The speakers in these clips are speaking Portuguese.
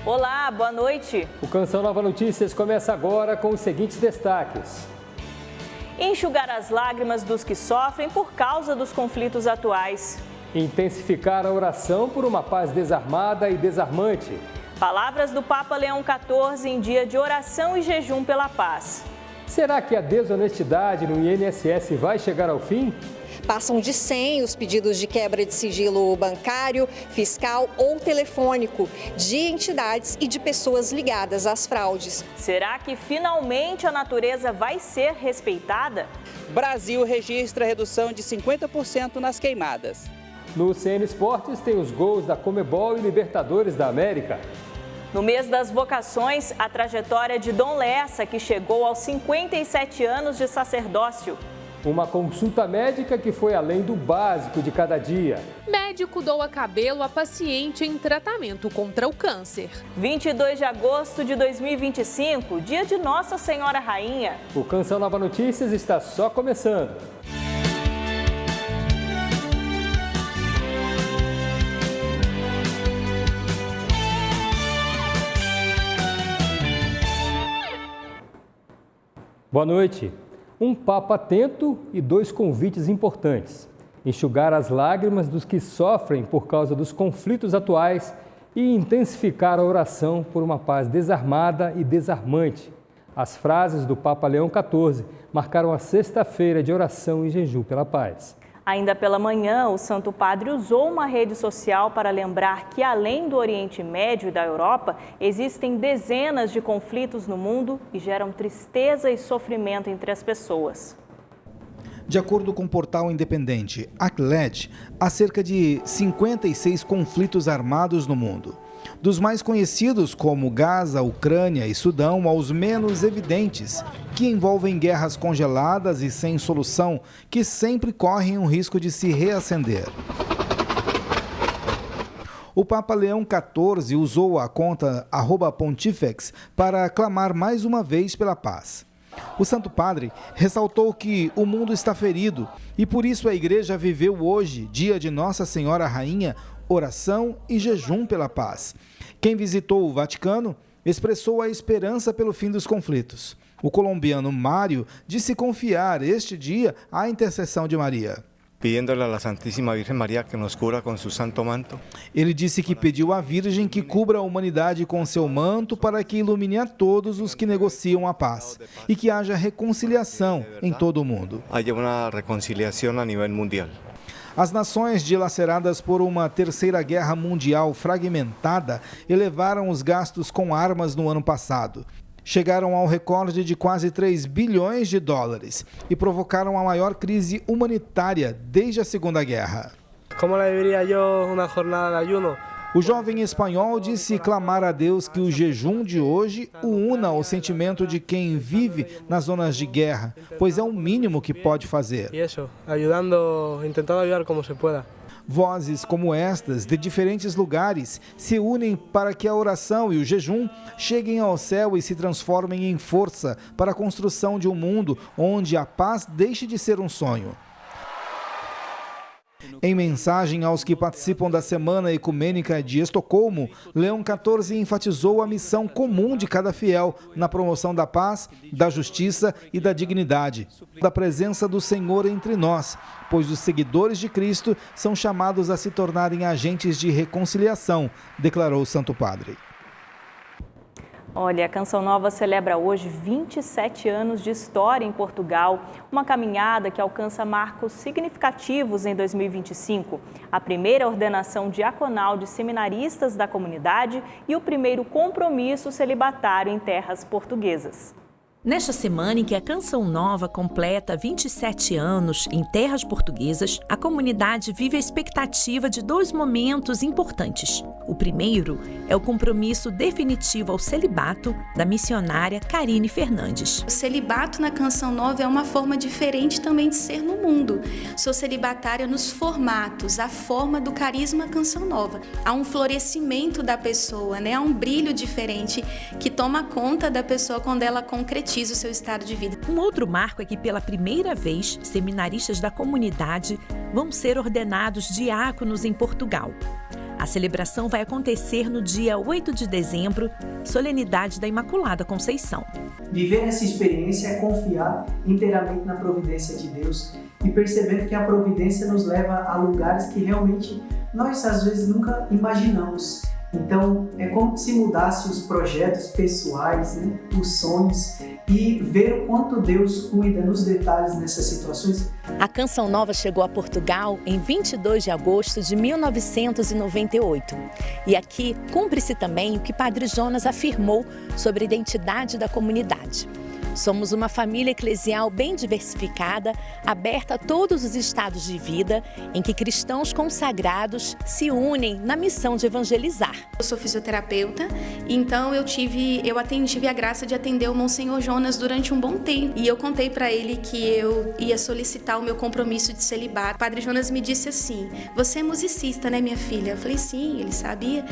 Olá, boa noite. O Canção Nova Notícias começa agora com os seguintes destaques. Enxugar as lágrimas dos que sofrem por causa dos conflitos atuais. Intensificar a oração por uma paz desarmada e desarmante. Palavras do Papa Leão XIV em dia de oração e jejum pela paz. Será que a desonestidade no INSS vai chegar ao fim? Passam de 100 os pedidos de quebra de sigilo bancário, fiscal ou telefônico de entidades e de pessoas ligadas às fraudes. Será que finalmente a natureza vai ser respeitada? Brasil registra redução de 50% nas queimadas. No CN Esportes tem os gols da Conmebol e Libertadores da América. No mês das vocações, a trajetória de Dom Lessa, que chegou aos 57 anos de sacerdócio. Uma consulta médica que foi além do básico de cada dia. Médico doa cabelo a paciente em tratamento contra o câncer. 22 de agosto de 2025, dia de Nossa Senhora Rainha. O Canção Nova Notícias está só começando. Boa noite. Um papo atento e 2 convites importantes. Enxugar as lágrimas dos que sofrem por causa dos conflitos atuais e intensificar a oração por uma paz desarmada e desarmante. As frases do Papa Leão XIV marcaram a sexta-feira de oração e jejum pela paz. Ainda pela manhã, o Santo Padre usou uma rede social para lembrar que, além do Oriente Médio e da Europa, existem dezenas de conflitos no mundo e geram tristeza e sofrimento entre as pessoas. De acordo com o portal independente Acled, há cerca de 56 conflitos armados no mundo. Dos mais conhecidos, como Gaza, Ucrânia e Sudão, aos menos evidentes, que envolvem guerras congeladas e sem solução, que sempre correm o risco de se reacender. O Papa Leão XIV usou a conta @Pontifex para clamar mais uma vez pela paz. O Santo Padre ressaltou que o mundo está ferido e por isso a Igreja viveu hoje, dia de Nossa Senhora Rainha, oração e jejum pela paz. Quem visitou o Vaticano expressou a esperança pelo fim dos conflitos. O colombiano Mário disse confiar este dia à intercessão de Maria. Pidiéndole a la Santísima Virgen María que nos cubra con su santo manto. Ele disse que pediu à Virgem que cubra a humanidade com seu manto para que ilumine a todos os que negociam a paz e que haja reconciliação em todo o mundo. Haya una reconciliación a nivel mundial. As nações dilaceradas por uma terceira guerra mundial fragmentada elevaram os gastos com armas no ano passado. Chegaram ao recorde de quase 3 bilhões de dólares e provocaram a maior crise humanitária desde a Segunda Guerra. Como la viviría yo una jornada de ayuno? O jovem espanhol disse clamar a Deus que o jejum de hoje o una ao sentimento de quem vive nas zonas de guerra, pois é o mínimo que pode fazer. E isso, tentando ajudar como se pueda. Vozes como estas, de diferentes lugares, se unem para que a oração e o jejum cheguem ao céu e se transformem em força para a construção de um mundo onde a paz deixe de ser um sonho. Em mensagem aos que participam da Semana Ecumênica de Estocolmo, Leão XIV enfatizou a missão comum de cada fiel na promoção da paz, da justiça e da dignidade, da presença do Senhor entre nós, pois os seguidores de Cristo são chamados a se tornarem agentes de reconciliação, declarou o Santo Padre. Olha, a Canção Nova celebra hoje 27 anos de história em Portugal, uma caminhada que alcança marcos significativos em 2025, a primeira ordenação diaconal de seminaristas da comunidade e o primeiro compromisso celibatário em terras portuguesas. Nesta semana em que a Canção Nova completa 27 anos em terras portuguesas, a comunidade vive a expectativa de 2 momentos importantes. O primeiro é o compromisso definitivo ao celibato da missionária Karine Fernandes. O celibato na Canção Nova é uma forma diferente também de ser no mundo. Sou celibatária nos formatos, a forma do carisma Canção Nova. Há um florescimento da pessoa, há um brilho diferente que toma conta da pessoa quando ela concretiza o seu estado de vida. Um outro marco é que, pela primeira vez, seminaristas da comunidade vão ser ordenados diáconos em Portugal. A celebração vai acontecer no dia 8 de dezembro, solenidade da Imaculada Conceição. Viver essa experiência é confiar inteiramente na providência de Deus e perceber que a providência nos leva a lugares que realmente nós às vezes nunca imaginamos. Então é como se mudasse os projetos pessoais, né? Os sonhos, e ver o quanto Deus cuida nos detalhes nessas situações. A Canção Nova chegou a Portugal em 22 de agosto de 1998. E aqui cumpre-se também o que Padre Jonas afirmou sobre a identidade da comunidade. Somos uma família eclesial bem diversificada, aberta a todos os estados de vida, em que cristãos consagrados se unem na missão de evangelizar. Eu sou fisioterapeuta, então eu tive a graça de atender o Monsenhor Jonas durante um bom tempo. E eu contei para ele que eu ia solicitar o meu compromisso de celibato. O Padre Jonas me disse assim: "Você é musicista, né, minha filha?" Eu falei: "Sim", ele sabia.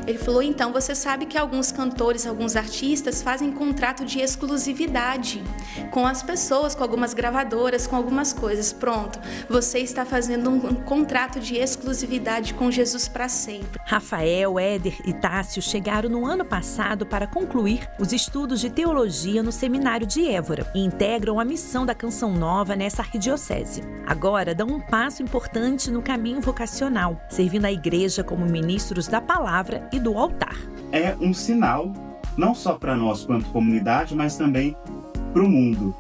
Ele falou: "Então, você sabe que alguns cantores, alguns artistas fazem contrato de exclusividade com as pessoas, com algumas gravadoras, com algumas coisas. Pronto, você está fazendo um contrato de exclusividade com Jesus para sempre." Rafael, Éder e Tássio chegaram no ano passado para concluir os estudos de teologia no Seminário de Évora e integram a missão da Canção Nova nessa arquidiocese. Agora dão um passo importante no caminho vocacional, servindo a igreja como ministros da palavra e do altar. É um sinal, não só para nós quanto comunidade, mas também para o mundo,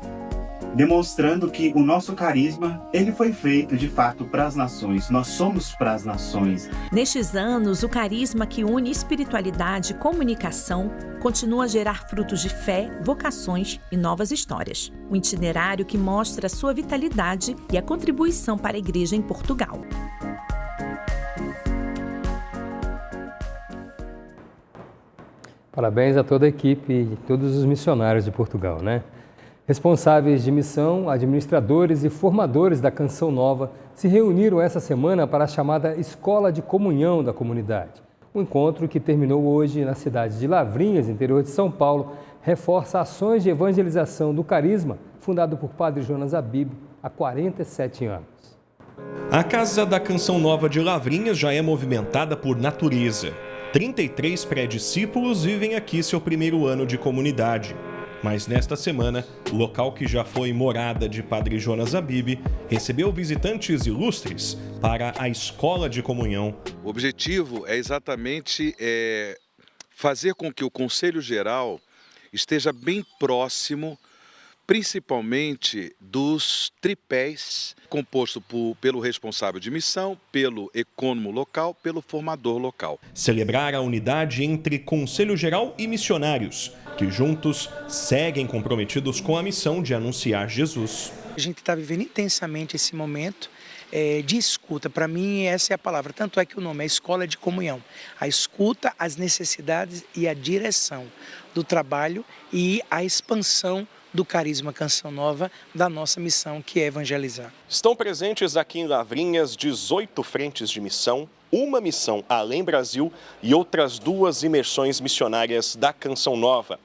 demonstrando que o nosso carisma, ele foi feito de fato para as nações, nós somos para as nações. Nestes anos, o carisma que une espiritualidade e comunicação continua a gerar frutos de fé, vocações e novas histórias. Um itinerário que mostra a sua vitalidade e a contribuição para a igreja em Portugal. Parabéns a toda a equipe e todos os missionários de Portugal, né? Responsáveis de missão, administradores e formadores da Canção Nova se reuniram essa semana para a chamada Escola de Comunhão da comunidade. O encontro, que terminou hoje na cidade de Lavrinhas, interior de São Paulo, reforça ações de evangelização do carisma, fundado por Padre Jonas Abib há 47 anos. A Casa da Canção Nova de Lavrinhas já é movimentada por natureza. 33 pré-discípulos vivem aqui seu primeiro ano de comunidade. Mas nesta semana, o local que já foi morada de Padre Jonas Abib recebeu visitantes ilustres para a Escola de Comunhão. O objetivo é exatamente fazer com que o Conselho Geral esteja bem próximo, principalmente dos tripés, composto pelo responsável de missão, pelo ecônomo local, pelo formador local. Celebrar a unidade entre Conselho Geral e missionários, que juntos seguem comprometidos com a missão de anunciar Jesus. A gente está vivendo intensamente esse momento de escuta. Para mim, essa é a palavra. Tanto é que o nome é Escola de Comunhão. A escuta, as necessidades e a direção do trabalho e a expansão do carisma Canção Nova, da nossa missão, que é evangelizar. Estão presentes aqui em Lavrinhas 18 frentes de missão, uma missão Além Brasil e outras 2 imersões missionárias da Canção Nova.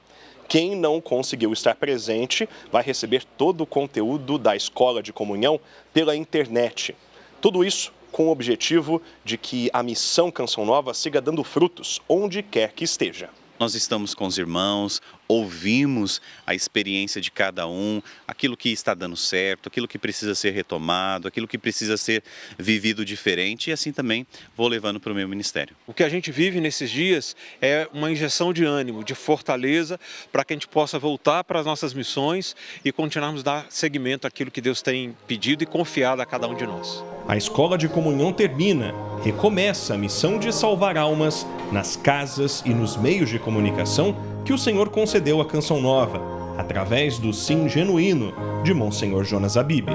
Quem não conseguiu estar presente vai receber todo o conteúdo da Escola de Comunhão pela internet. Tudo isso com o objetivo de que a missão Canção Nova siga dando frutos onde quer que esteja. Nós estamos com os irmãos, ouvimos a experiência de cada um, aquilo que está dando certo, aquilo que precisa ser retomado, aquilo que precisa ser vivido diferente, e assim também vou levando para o meu ministério. O que a gente vive nesses dias é uma injeção de ânimo, de fortaleza, para que a gente possa voltar para as nossas missões e continuarmos a dar seguimento àquilo que Deus tem pedido e confiado a cada um de nós. A Escola de Comunhão termina, recomeça a missão de salvar almas nas casas e nos meios de comunicação que o Senhor concedeu à Canção Nova, através do sim genuíno de Monsenhor Jonas Abib.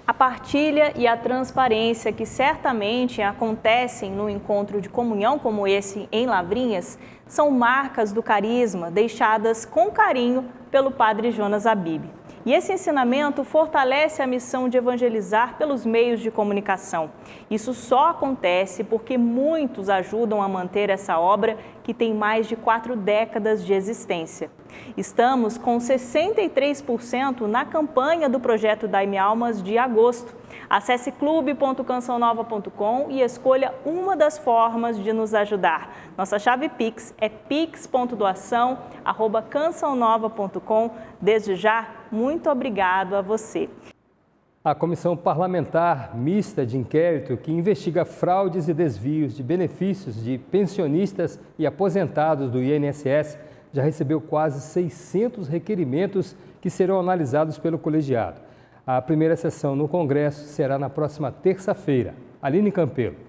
A partilha e a transparência que certamente acontecem no encontro de comunhão como esse em Lavrinhas são marcas do carisma deixadas com carinho pelo Padre Jonas Abib. E esse ensinamento fortalece a missão de evangelizar pelos meios de comunicação. Isso só acontece porque muitos ajudam a manter essa obra que tem mais de 4 décadas de existência. Estamos com 63% na campanha do projeto Dai-me Almas de agosto. Acesse clube.cançãonova.com e escolha uma das formas de nos ajudar. Nossa chave Pix é pix.doação@cançãonova.com. Desde já, muito obrigado a você. A Comissão Parlamentar Mista de Inquérito, que investiga fraudes e desvios de benefícios de pensionistas e aposentados do INSS, já recebeu quase 600 requerimentos que serão analisados pelo colegiado. A primeira sessão no Congresso será na próxima terça-feira. Aline Campelo.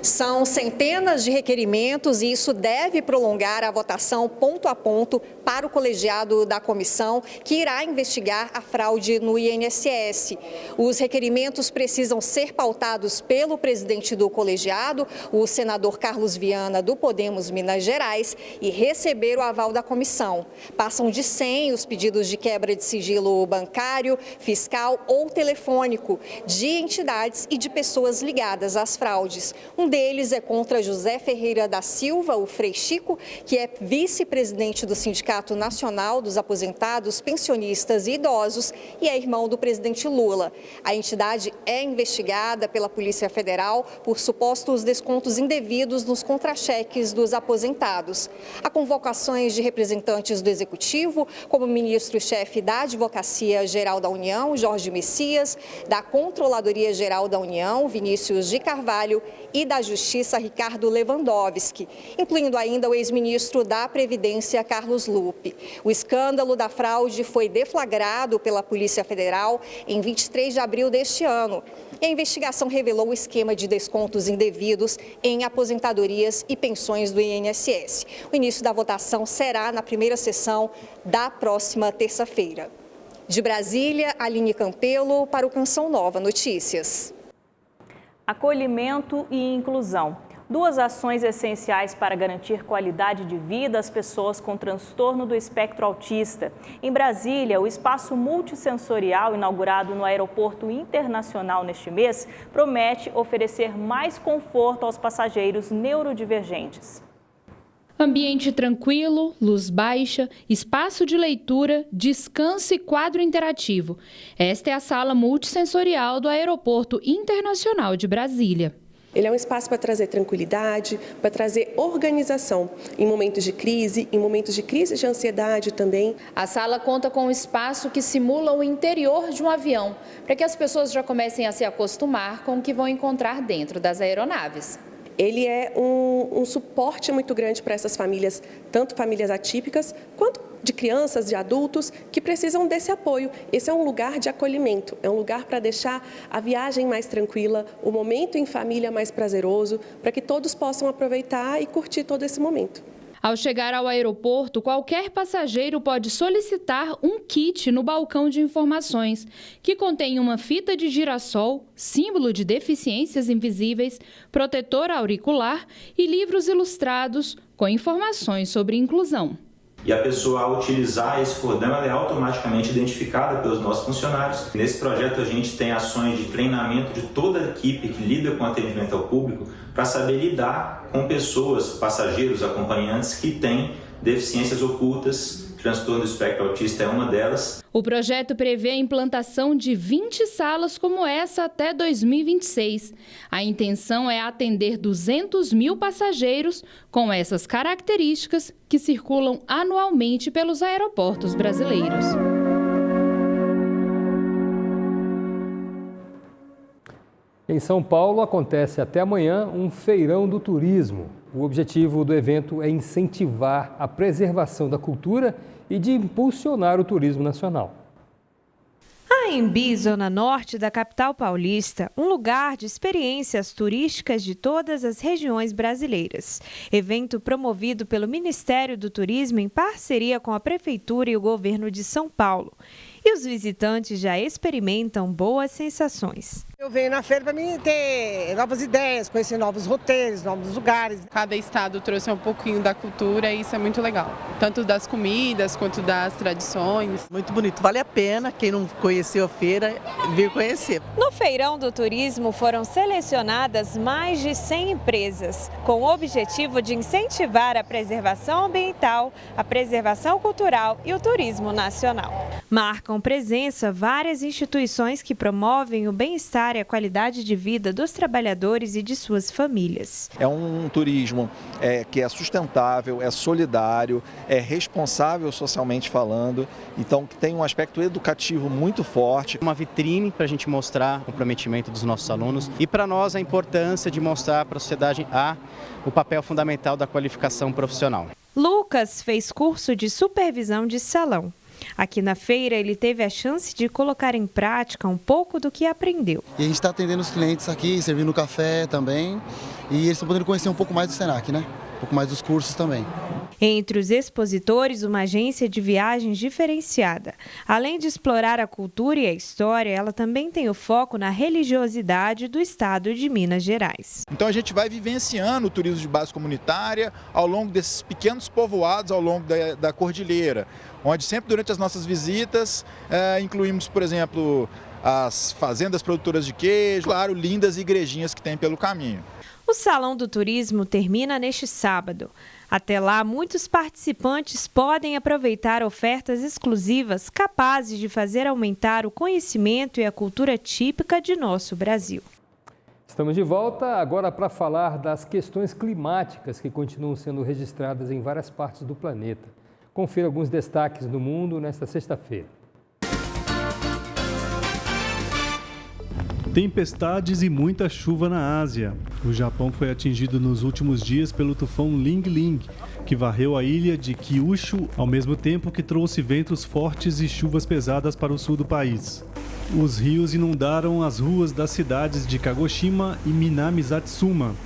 São centenas de requerimentos e isso deve prolongar a votação ponto a ponto para o colegiado da comissão, que irá investigar a fraude no INSS. Os requerimentos precisam ser pautados pelo presidente do colegiado, o senador Carlos Viana, do Podemos Minas Gerais, e receber o aval da comissão. Passam de 100 os pedidos de quebra de sigilo bancário, fiscal ou telefônico de entidades e de pessoas ligadas às fraudes. Um deles é contra José Ferreira da Silva, o Frei Chico, que é vice-presidente do Sindicato Nacional dos Aposentados, Pensionistas e Idosos e é irmão do presidente Lula. A entidade é investigada pela Polícia Federal por supostos descontos indevidos nos contra-cheques dos aposentados. Há convocações de representantes do Executivo, como o ministro-chefe da Advocacia Geral da União, Jorge Messias, da Controladoria Geral da União, Vinícius de Carvalho, e da Justiça, Ricardo Lewandowski, incluindo ainda o ex-ministro da Previdência, Carlos Lupe. O escândalo da fraude foi deflagrado pela Polícia Federal em 23 de abril deste ano. E a investigação revelou o esquema de descontos indevidos em aposentadorias e pensões do INSS. O início da votação será na primeira sessão da próxima terça-feira. De Brasília, Aline Campelo para o Canção Nova Notícias. Acolhimento e inclusão. 2 ações essenciais para garantir qualidade de vida às pessoas com transtorno do espectro autista. Em Brasília, o espaço multissensorial inaugurado no Aeroporto Internacional neste mês promete oferecer mais conforto aos passageiros neurodivergentes. Ambiente tranquilo, luz baixa, espaço de leitura, descanso e quadro interativo. Esta é a sala multissensorial do Aeroporto Internacional de Brasília. Ele é um espaço para trazer tranquilidade, para trazer organização em momentos de crise de ansiedade também. A sala conta com um espaço que simula o interior de um avião, para que as pessoas já comecem a se acostumar com o que vão encontrar dentro das aeronaves. Ele é um suporte muito grande para essas famílias, tanto famílias atípicas, quanto de crianças, de adultos, que precisam desse apoio. Esse é um lugar de acolhimento, é um lugar para deixar a viagem mais tranquila, o momento em família mais prazeroso, para que todos possam aproveitar e curtir todo esse momento. Ao chegar ao aeroporto, qualquer passageiro pode solicitar um kit no balcão de informações, que contém uma fita de girassol, símbolo de deficiências invisíveis, protetor auricular e livros ilustrados com informações sobre inclusão. E a pessoa, ao utilizar esse cordão, ela é automaticamente identificada pelos nossos funcionários. Nesse projeto, a gente tem ações de treinamento de toda a equipe que lida com atendimento ao público para saber lidar com pessoas, passageiros, acompanhantes que têm deficiências ocultas. O transtorno do espectro autista é uma delas. O projeto prevê a implantação de 20 salas como essa até 2026. A intenção é atender 200 mil passageiros com essas características que circulam anualmente pelos aeroportos brasileiros. Em São Paulo acontece até amanhã um feirão do turismo. O objetivo do evento é incentivar a preservação da cultura e de impulsionar o turismo nacional. A Embi, zona norte da capital paulista, um lugar de experiências turísticas de todas as regiões brasileiras. Evento promovido pelo Ministério do Turismo em parceria com a Prefeitura e o governo de São Paulo. E os visitantes já experimentam boas sensações. Eu venho na feira para mim ter novas ideias, conhecer novos roteiros, novos lugares. Cada estado trouxe um pouquinho da cultura e isso é muito legal. Tanto das comidas quanto das tradições. Muito bonito, vale a pena quem não conheceu a feira vir conhecer. No Feirão do Turismo foram selecionadas mais de 100 empresas, com o objetivo de incentivar a preservação ambiental, a preservação cultural e o turismo nacional. Marcam presença várias instituições que promovem o bem-estar e a qualidade de vida dos trabalhadores e de suas famílias. É um turismo que é sustentável, é solidário, é responsável socialmente falando, então que tem um aspecto educativo muito forte. Uma vitrine para a gente mostrar o comprometimento dos nossos alunos e para nós a importância de mostrar para a sociedade o papel fundamental da qualificação profissional. Lucas fez curso de supervisão de salão. Aqui na feira ele teve a chance de colocar em prática um pouco do que aprendeu. E a gente está atendendo os clientes aqui, servindo café também, e eles estão podendo conhecer um pouco mais do Senac, né? Um pouco mais dos cursos também. Entre os expositores, uma agência de viagens diferenciada. Além de explorar a cultura e a história, ela também tem o foco na religiosidade do estado de Minas Gerais. Então a gente vai vivenciando o turismo de base comunitária ao longo desses pequenos povoados ao longo da cordilheira, onde sempre durante as nossas visitas incluímos, por exemplo, as fazendas produtoras de queijo, claro, lindas igrejinhas que tem pelo caminho. O Salão do Turismo termina neste sábado. Até lá, muitos participantes podem aproveitar ofertas exclusivas capazes de fazer aumentar o conhecimento e a cultura típica de nosso Brasil. Estamos de volta agora para falar das questões climáticas que continuam sendo registradas em várias partes do planeta. Confira alguns destaques do mundo nesta sexta-feira. Tempestades e muita chuva na Ásia. O Japão foi atingido nos últimos dias pelo tufão Ling Ling, que varreu a ilha de Kyushu, ao mesmo tempo que trouxe ventos fortes e chuvas pesadas para o sul do país. Os rios inundaram as ruas das cidades de Kagoshima e Minami-Satsuma.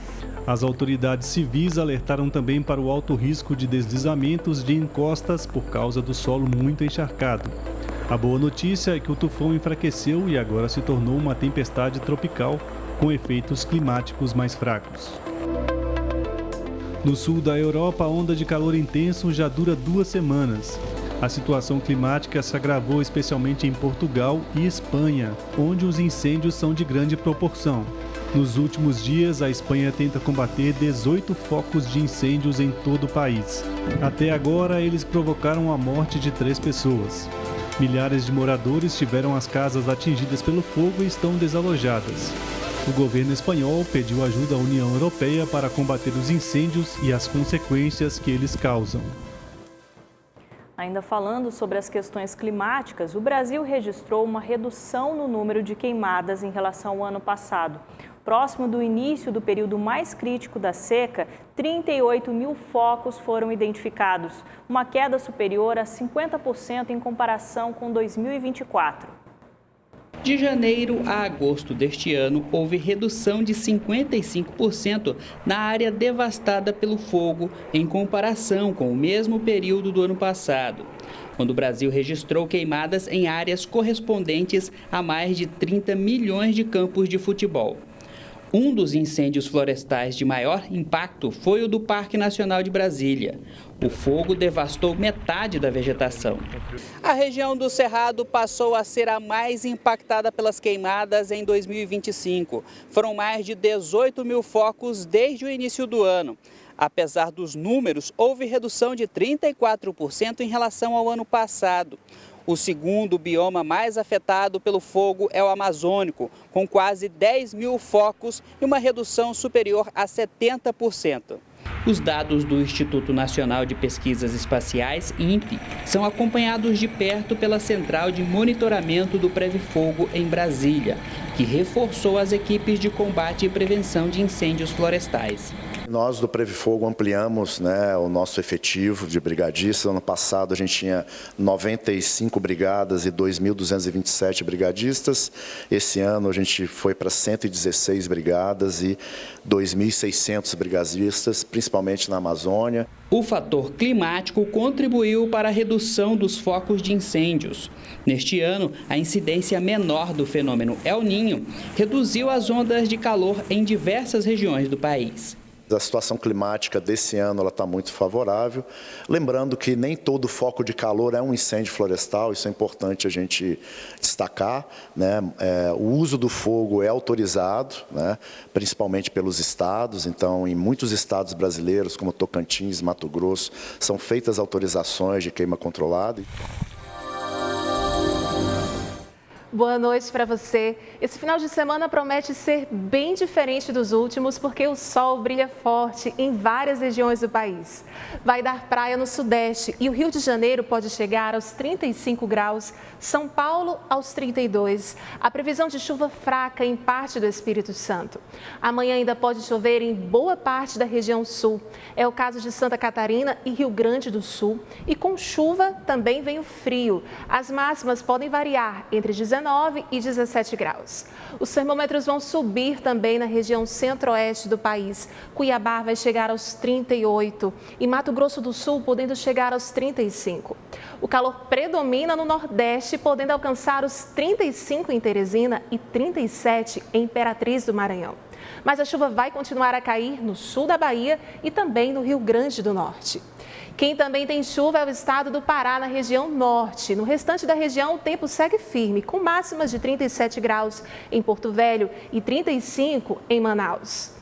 As autoridades civis alertaram também para o alto risco de deslizamentos de encostas por causa do solo muito encharcado. A boa notícia é que o tufão enfraqueceu e agora se tornou uma tempestade tropical com efeitos climáticos mais fracos. No sul da Europa, a onda de calor intenso já dura 2 semanas. A situação climática se agravou especialmente em Portugal e Espanha, onde os incêndios são de grande proporção. Nos últimos dias, a Espanha tenta combater 18 focos de incêndios em todo o país. Até agora, eles provocaram a morte de 3 pessoas. Milhares de moradores tiveram as casas atingidas pelo fogo e estão desalojadas. O governo espanhol pediu ajuda à União Europeia para combater os incêndios e as consequências que eles causam. Ainda falando sobre as questões climáticas, o Brasil registrou uma redução no número de queimadas em relação ao ano passado. Próximo do início do período mais crítico da seca, 38 mil focos foram identificados, uma queda superior a 50% em comparação com 2024. De janeiro a agosto deste ano, houve redução de 55% na área devastada pelo fogo, em comparação com o mesmo período do ano passado, quando o Brasil registrou queimadas em áreas correspondentes a mais de 30 milhões de campos de futebol. Um dos incêndios florestais de maior impacto foi o do Parque Nacional de Brasília. O fogo devastou metade da vegetação. A região do Cerrado passou a ser a mais impactada pelas queimadas em 2025. Foram mais de 18 mil focos desde o início do ano. Apesar dos números, houve redução de 34% em relação ao ano passado. O segundo bioma mais afetado pelo fogo é o amazônico, com quase 10 mil focos e uma redução superior a 70%. Os dados do Instituto Nacional de Pesquisas Espaciais, INPE, são acompanhados de perto pela Central de Monitoramento do Previfogo em Brasília, que reforçou as equipes de combate e prevenção de incêndios florestais. Nós do Previfogo ampliamos, né, o nosso efetivo de brigadistas. Ano passado a gente tinha 95 brigadas e 2.227 brigadistas. Esse ano a gente foi para 116 brigadas e 2.600 brigadistas, principalmente na Amazônia. O fator climático contribuiu para a redução dos focos de incêndios. Neste ano, a incidência menor do fenômeno El Niño reduziu as ondas de calor em diversas regiões do país. A situação climática desse ano está muito favorável. Lembrando que nem todo foco de calor é um incêndio florestal, isso é importante a gente destacar, né? O uso do fogo é autorizado, né? Principalmente pelos estados. Então, em muitos estados brasileiros, como Tocantins, Mato Grosso, são feitas autorizações de queima controlada. Boa noite para você. Esse final de semana promete ser bem diferente dos últimos porque o sol brilha forte em várias regiões do país. Vai dar praia no Sudeste e o Rio de Janeiro pode chegar aos 35 graus, São Paulo aos 32. A previsão de chuva fraca em parte do Espírito Santo. Amanhã ainda pode chover em boa parte da região sul. É o caso de Santa Catarina e Rio Grande do Sul. E com chuva também vem o frio. As máximas podem variar entre 19 e 17 graus. Os termômetros vão subir também na região centro-oeste do país. Cuiabá vai chegar aos 38 e Mato Grosso do Sul podendo chegar aos 35. O calor predomina no Nordeste, podendo alcançar os 35 em Teresina e 37 em Imperatriz do Maranhão. Mas a chuva vai continuar a cair no sul da Bahia e também no Rio Grande do Norte. Quem também tem chuva é o estado do Pará, na região norte. No restante da região, o tempo segue firme, com máximas de 37 graus em Porto Velho e 35 em Manaus.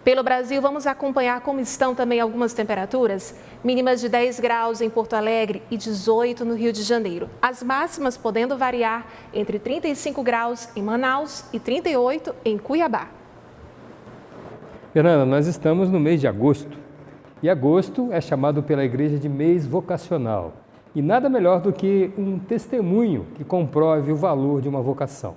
Pelo Brasil, vamos acompanhar como estão também algumas temperaturas. Mínimas de 10 graus em Porto Alegre e 18 no Rio de Janeiro. As máximas podendo variar entre 35 graus em Manaus e 38 em Cuiabá. Fernanda, nós estamos no mês de agosto. E agosto é chamado pela igreja de mês vocacional. E nada melhor do que um testemunho que comprove o valor de uma vocação.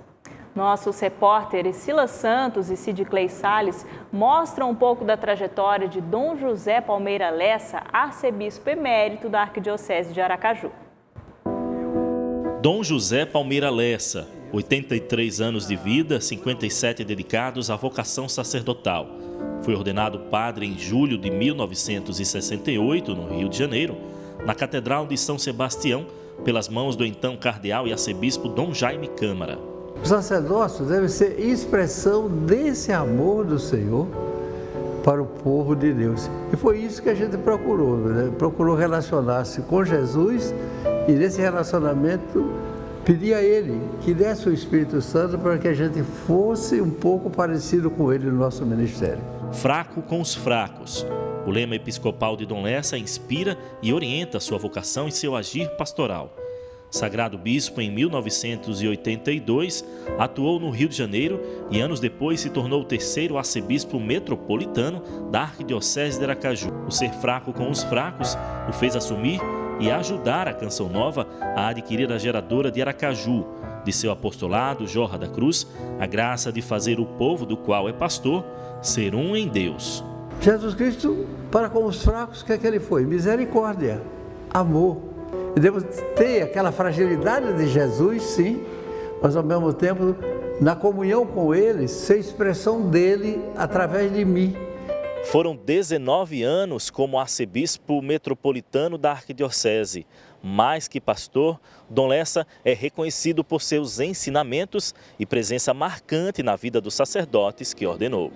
Nossos repórteres Silas Santos e Cid Clay Salles mostram um pouco da trajetória de Dom José Palmeira Lessa, arcebispo emérito da Arquidiocese de Aracaju. Dom José Palmeira Lessa, 83 anos de vida, 57 dedicados à vocação sacerdotal. Foi ordenado padre em julho de 1968, no Rio de Janeiro, na Catedral de São Sebastião, pelas mãos do então cardeal e arcebispo Dom Jaime Câmara. O sacerdócio deve ser expressão desse amor do Senhor para o povo de Deus. E foi isso que a gente procurou, né? Procurou relacionar-se com Jesus e nesse relacionamento pedir a Ele que desse o Espírito Santo para que a gente fosse um pouco parecido com Ele no nosso ministério. Fraco com os fracos. O lema episcopal de Dom Lessa inspira e orienta sua vocação e seu agir pastoral. Sagrado bispo em 1982, atuou no Rio de Janeiro e anos depois se tornou o terceiro arcebispo metropolitano da Arquidiocese de Aracaju. O ser fraco com os fracos o fez assumir e ajudar a Canção Nova a adquirir a geradora de Aracaju. De seu apostolado, jorra da cruz, a graça de fazer o povo do qual é pastor ser um em Deus. Jesus Cristo, para com os fracos, o que é que ele foi? Misericórdia, amor. E devemos ter aquela fragilidade de Jesus, sim, mas ao mesmo tempo, na comunhão com Ele, ser expressão dele através de mim. Foram 19 anos como arcebispo metropolitano da Arquidiocese. Mais que pastor, Dom Lessa é reconhecido por seus ensinamentos e presença marcante na vida dos sacerdotes que ordenou.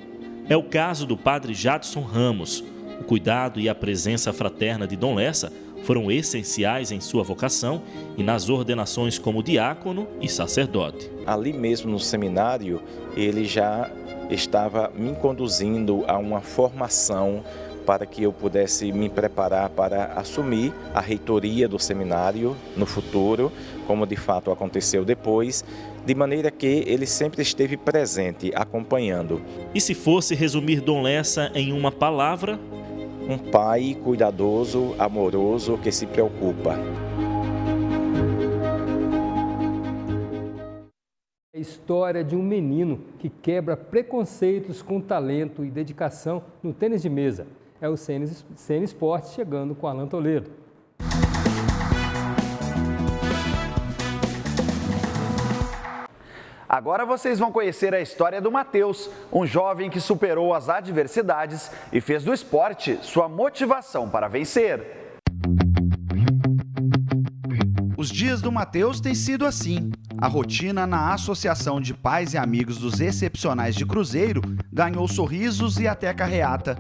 É o caso do padre Jadson Ramos. O cuidado e a presença fraterna de Dom Lessa foram essenciais em sua vocação e nas ordenações como diácono e sacerdote. Ali mesmo no seminário, ele já estava me conduzindo a uma formação para que eu pudesse me preparar para assumir a reitoria do seminário no futuro, como de fato aconteceu depois, de maneira que ele sempre esteve presente, acompanhando. E se fosse resumir Dom Lessa em uma palavra? Um pai cuidadoso, amoroso, que se preocupa. história de um menino que quebra preconceitos com talento e dedicação no tênis de mesa. É o CN Esportes chegando com Alan Toledo. Agora vocês vão conhecer a história do Matheus, um jovem que superou as adversidades e fez do esporte sua motivação para vencer. Os dias do Matheus têm sido assim. A rotina na Associação de Pais e Amigos dos Excepcionais de Cruzeiro ganhou sorrisos e até carreata.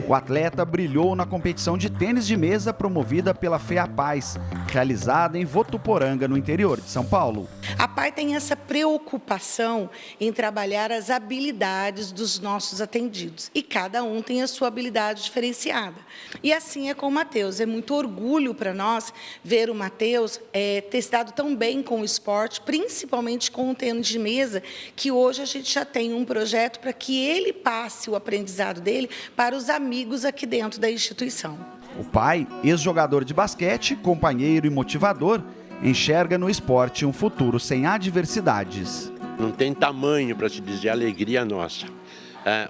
O atleta brilhou na competição de tênis de mesa promovida pela FEAPaz, realizada em Votuporanga, no interior de São Paulo. A PAI tem essa preocupação em trabalhar as habilidades dos nossos atendidos. E cada um tem a sua habilidade diferenciada. E assim é com o Matheus. É muito orgulho para nós ver o Matheus ter se dado tão bem com o esporte, principalmente com o tênis de mesa, que hoje a gente já tem um projeto para que ele passe o aprendizado dele para os amigos aqui dentro da instituição. O pai, ex-jogador de basquete, companheiro e motivador, enxerga no esporte um futuro sem adversidades. Não tem tamanho para se dizer a alegria nossa.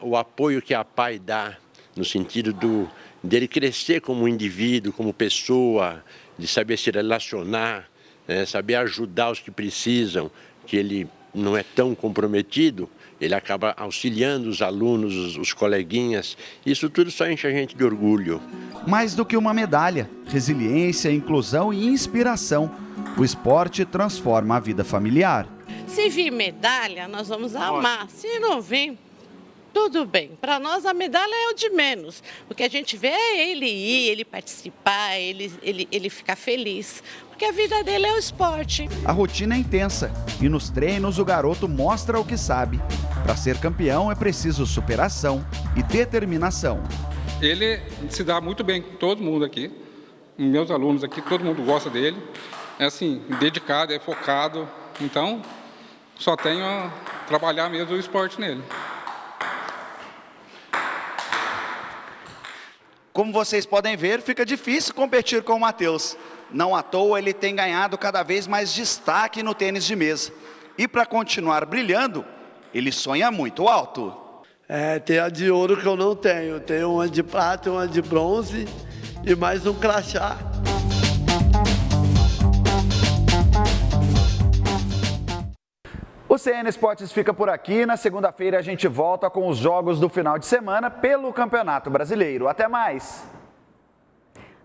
O apoio que a PAI dá, no sentido dele crescer como indivíduo, como pessoa, de saber se relacionar, saber ajudar os que precisam, que ele não é tão comprometido, ele acaba auxiliando os alunos, os coleguinhas. Isso tudo só enche a gente de orgulho. Mais do que uma medalha, resiliência, inclusão e inspiração. O esporte transforma a vida familiar. Se vir medalha, nós vamos amar. Se não vir, tudo bem. Para nós, a medalha é o de menos. O que a gente vê é ele ir, ele participar, ele ficar feliz. Porque a vida dele é o esporte. A rotina é intensa e nos treinos o garoto mostra o que sabe. Para ser campeão é preciso superação e determinação. Ele se dá muito bem com todo mundo aqui. Meus alunos aqui, todo mundo gosta dele. É assim, dedicado, é focado. Então, só tenho a trabalhar mesmo o esporte nele. Como vocês podem ver, fica difícil competir com o Matheus. Não à toa ele tem ganhado cada vez mais destaque no tênis de mesa. E para continuar brilhando, ele sonha muito alto. Tem a de ouro que eu não tenho. Tenho uma de prata, uma de bronze e mais um crachá. O CN Esportes fica por aqui. Na segunda-feira a gente volta com os jogos do final de semana pelo Campeonato Brasileiro. Até mais!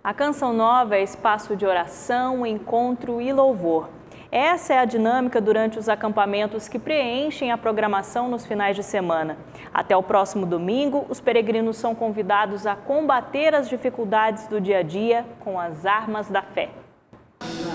A Canção Nova é espaço de oração, encontro e louvor. Essa é a dinâmica durante os acampamentos que preenchem a programação nos finais de semana. Até o próximo domingo, os peregrinos são convidados a combater as dificuldades do dia a dia com as armas da fé.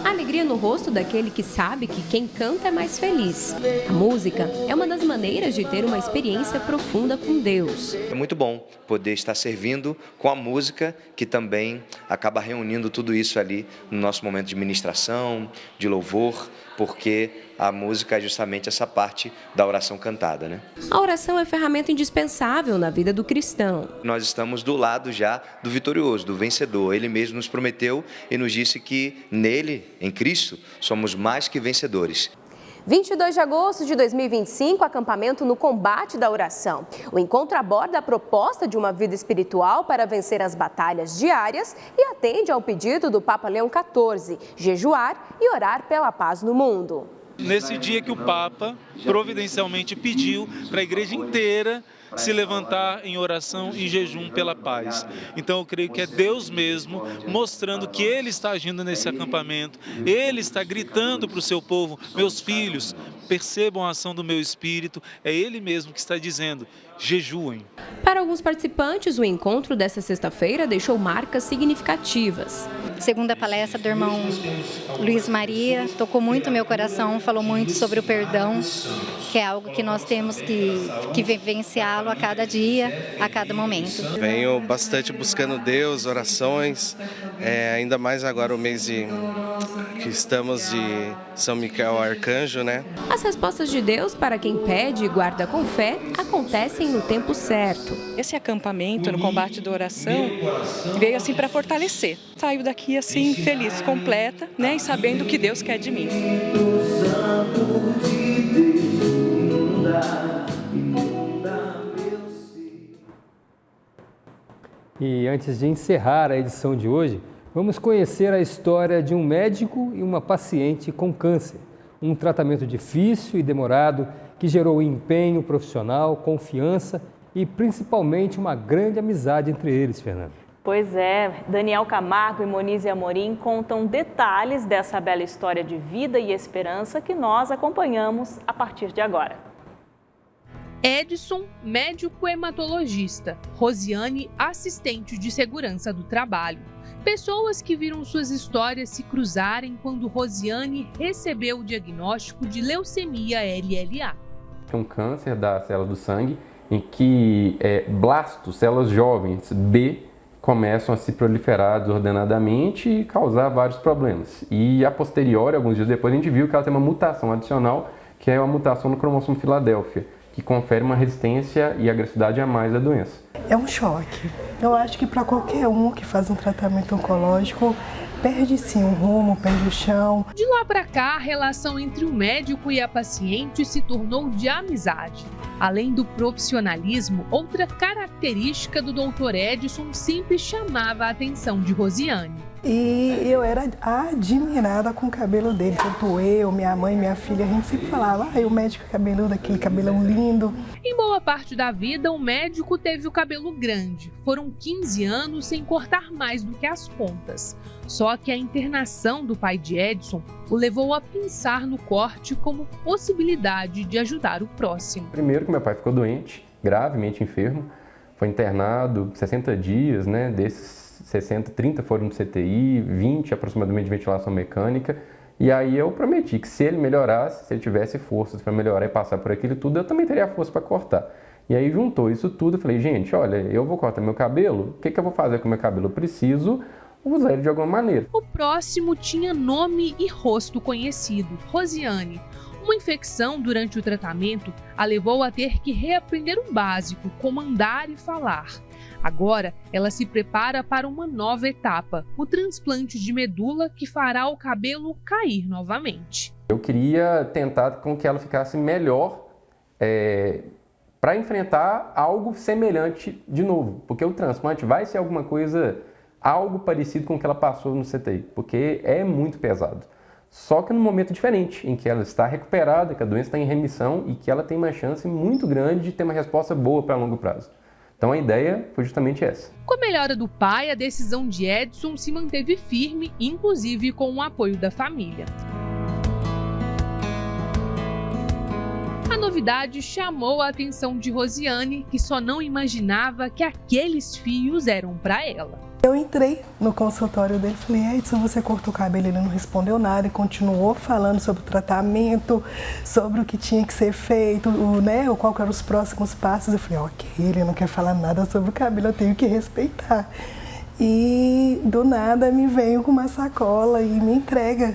A alegria no rosto daquele que sabe que quem canta é mais feliz. A música é uma das maneiras de ter uma experiência profunda com Deus. É muito bom poder estar servindo com a música, que também acaba reunindo tudo isso ali no nosso momento de ministração, de louvor, porque a música é justamente essa parte da oração cantada, né? A oração é ferramenta indispensável na vida do cristão. Nós estamos do lado já do vitorioso, do vencedor. Ele mesmo nos prometeu e nos disse que nele, em Cristo, somos mais que vencedores. 22 de agosto de 2025, acampamento no combate da oração. O encontro aborda a proposta de uma vida espiritual para vencer as batalhas diárias e atende ao pedido do Papa Leão XIV, jejuar e orar pela paz no mundo. Nesse dia que o Papa providencialmente pediu para a igreja inteira se levantar em oração e jejum pela paz. Então eu creio que é Deus mesmo mostrando que Ele está agindo nesse acampamento, Ele está gritando para o seu povo: meus filhos, percebam a ação do meu Espírito, é Ele mesmo que está dizendo: jejuem. Para alguns participantes, o encontro desta sexta-feira deixou marcas significativas. Segunda palestra do irmão Luiz Maria, tocou muito meu coração, falou muito sobre o perdão, que é algo que nós temos que vivenciá-lo a cada dia, a cada momento. Venho bastante buscando Deus, orações, ainda mais agora o mês que estamos de São Micael Arcanjo, né? As respostas de Deus para quem pede e guarda com fé acontecem no tempo certo. Esse acampamento no combate da oração veio assim para fortalecer. Saio daqui assim feliz, completa, né, e sabendo o que Deus quer de mim. E antes de encerrar a edição de hoje, vamos conhecer a história de um médico e uma paciente com câncer. Um tratamento difícil e demorado que gerou empenho profissional, confiança e principalmente uma grande amizade entre eles, Fernanda. Pois é, Daniel Camargo e Monize Amorim contam detalhes dessa bela história de vida e esperança que nós acompanhamos a partir de agora. Edson, médico hematologista. Rosiane, assistente de segurança do trabalho. Pessoas que viram suas histórias se cruzarem quando Rosiane recebeu o diagnóstico de leucemia LLA. É um câncer da célula do sangue em que blastos, células jovens B, começam a se proliferar desordenadamente e causar vários problemas. E a posteriori, alguns dias depois, a gente viu que ela tem uma mutação adicional, que é uma mutação no cromossomo Filadélfia, que confere uma resistência e agressividade a mais da doença. É um choque. Eu acho que para qualquer um que faz um tratamento oncológico, perde sim o rumo, perde o chão. De lá para cá, a relação entre o médico e a paciente se tornou de amizade. Além do profissionalismo, outra característica do Dr. Edson sempre chamava a atenção de Rosiane. E eu era admirada com o cabelo dele, tanto eu, minha mãe, minha filha, a gente sempre falava, o médico cabeludo, aquele cabelão lindo. Em boa parte da vida, o médico teve o cabelo grande. Foram 15 anos sem cortar mais do que as pontas. Só que a internação do pai de Edson o levou a pensar no corte como possibilidade de ajudar o próximo. Primeiro que meu pai ficou doente, gravemente enfermo, foi internado 60 dias, né, desses 60, 30 foram no CTI, 20 aproximadamente de ventilação mecânica. E aí eu prometi que se ele melhorasse, se ele tivesse forças para melhorar e passar por aquilo tudo, eu também teria força para cortar. E aí juntou isso tudo, eu falei, gente, olha, eu vou cortar meu cabelo, o que eu vou fazer com meu cabelo? Eu preciso usar ele de alguma maneira. O próximo tinha nome e rosto conhecido, Rosiane. Uma infecção durante o tratamento a levou a ter que reaprender o básico, como andar e falar. Agora, ela se prepara para uma nova etapa, o transplante de medula que fará o cabelo cair novamente. Eu queria tentar com que ela ficasse melhor para enfrentar algo semelhante de novo, porque o transplante vai ser alguma coisa, algo parecido com o que ela passou no CTI, porque é muito pesado. Só que num momento diferente, em que ela está recuperada, que a doença está em remissão e que ela tem uma chance muito grande de ter uma resposta boa para longo prazo. Então a ideia foi justamente essa. Com a melhora do pai, a decisão de Edson se manteve firme, inclusive com o apoio da família. A novidade chamou a atenção de Rosiane, que só não imaginava que aqueles fios eram para ela. Eu entrei no consultório dele e falei, Edson, você cortou o cabelo? Ele não respondeu nada e continuou falando sobre o tratamento, sobre o que tinha que ser feito, qual que eram os próximos passos. Eu falei, ok, ele não quer falar nada sobre o cabelo, eu tenho que respeitar. E do nada me veio com uma sacola e me entrega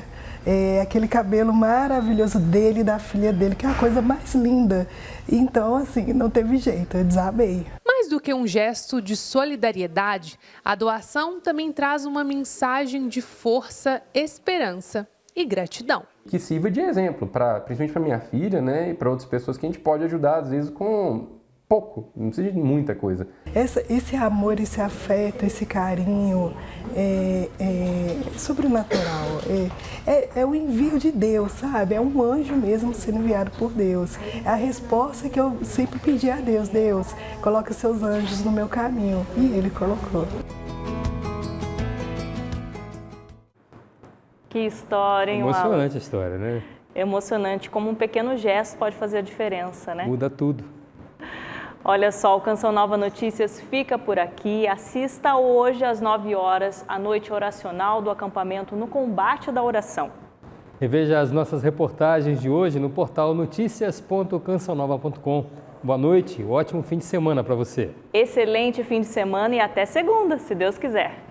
aquele cabelo maravilhoso dele e da filha dele, que é a coisa mais linda. Então, assim, não teve jeito, eu desabei. Mais do que um gesto de solidariedade, a doação também traz uma mensagem de força, esperança e gratidão. Que sirva de exemplo, principalmente para minha filha, né, e para outras pessoas que a gente pode ajudar, às vezes, com pouco, não precisa de muita coisa. Esse amor, esse afeto, esse carinho é sobrenatural, é o envio de Deus, sabe? É um anjo mesmo sendo enviado por Deus. É a resposta que eu sempre pedi a Deus, Deus, coloca seus anjos no meu caminho, e Ele colocou. Que história, hein, emocionante a história, né? Emocionante, como um pequeno gesto pode fazer a diferença, né? Muda tudo. Olha só, o Canção Nova Notícias fica por aqui. Assista hoje às 9 horas a noite oracional do acampamento no combate da oração. Reveja as nossas reportagens de hoje no portal noticias.cançãonova.com. Boa noite, ótimo fim de semana para você. Excelente fim de semana e até segunda, se Deus quiser.